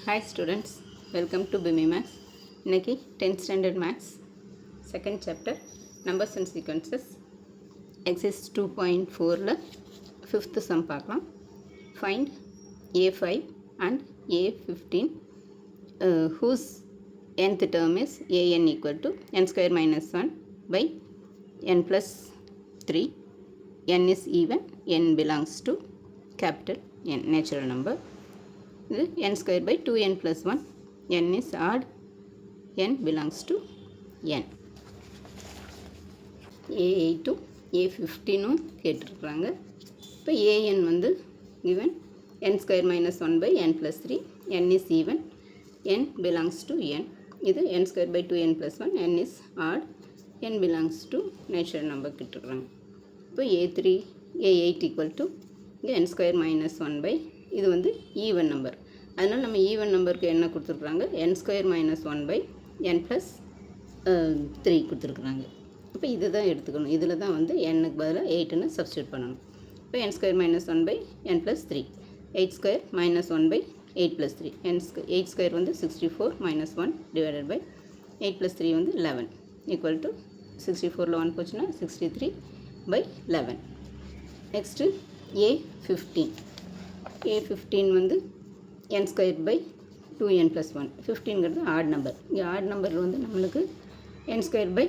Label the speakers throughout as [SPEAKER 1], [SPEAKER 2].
[SPEAKER 1] Hi students, welcome to BIMI Maths. இன்னைக்கு 10th standard Maths second chapter numbers and sequences exercise 2.4ல 5th sum பார்க்கலாம். Find A5 and A15 whose nth term is an equal to n square minus 1 by n plus 3. n is even, n belongs to capital N, natural number. இது n square by 2n plus 1, n is odd, n belongs to n. A8 A15 கேட்டிருக்கிறாங்க. இப்போ an வந்து given n square minus 1 by n plus 3, n is even, n belongs to n. இது n square by 2n plus 1, n is odd, n belongs to natural number கேட்டிருக்கிறாங்க. இப்போ A8 equal to n square minus 1 by இது வந்து even number, அதனால் நம்ம even நம்பருக்கு என்ன கொடுத்துருக்குறாங்க, n square minus 1 by n plus 3 கொடுத்துருக்குறாங்க. இப்போ இது தான் எடுத்துக்கணும், இதில் தான் வந்து என்னுக்கு பதிலாக 8ன்னு சப்ஸ்டியூட் பண்ணணும். இப்போ n square minus 1 by n plus 3, 8 square minus 1 by 8 plus 3, 8 square வந்து 64 மைனஸ் 1 டிவைடட் பை 8 ப்ளஸ் 3 வந்து 11 ஈக்குவல் டு 64ல் 1 போச்சுன்னா 63 பை 11. நெக்ஸ்ட்டு A15 வந்து n square by 2n plus 1, 15ங்கிறது ஆட் நம்பர். இங்கே ஆட் நம்பர் வந்து நம்மளுக்கு n square by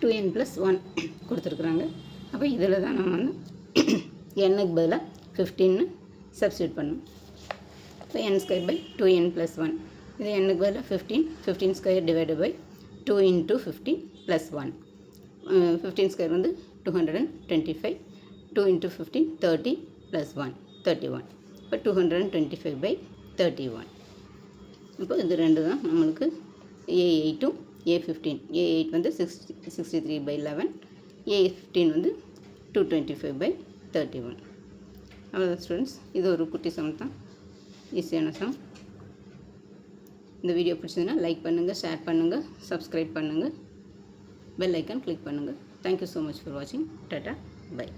[SPEAKER 1] 2n plus 1 கொடுத்துருக்குறாங்க. அப்போ இதில் தான் நம்ம வந்து என்னுக்கு பதிலாக 15ன்னு சப்ஸ்டியூட் பண்ணணும். இப்போ n square by 2n plus 1, இது என்னுக்கு பதிலாக 15 square divide by 2 into 15 plus 1, 15 square வந்து 225, 2 இன்ட்டு 15 30 ப்ளஸ் 1 31, இப்போ 225 பை 31. இப்போ இது ரெண்டு தான் நம்மளுக்கு A8ம் A15. A8 வந்து 63 பை 11, A15 வந்து 225 பை 31. அவ்வளோதான் ஸ்டூடெண்ட்ஸ், இது ஒரு குட்டி சம் தான், ஈஸியான சம். இந்த வீடியோ பிடிச்சதுன்னா லைக் பண்ணுங்கள், ஷேர் பண்ணுங்கள், சப்ஸ்கிரைப் பண்ணுங்கள், பெல் ஐக்கான் கிளிக் பண்ணுங்கள். தேங்க்யூ ஸோ மச் ஃபார் வாட்சிங். டாட்டா, பை.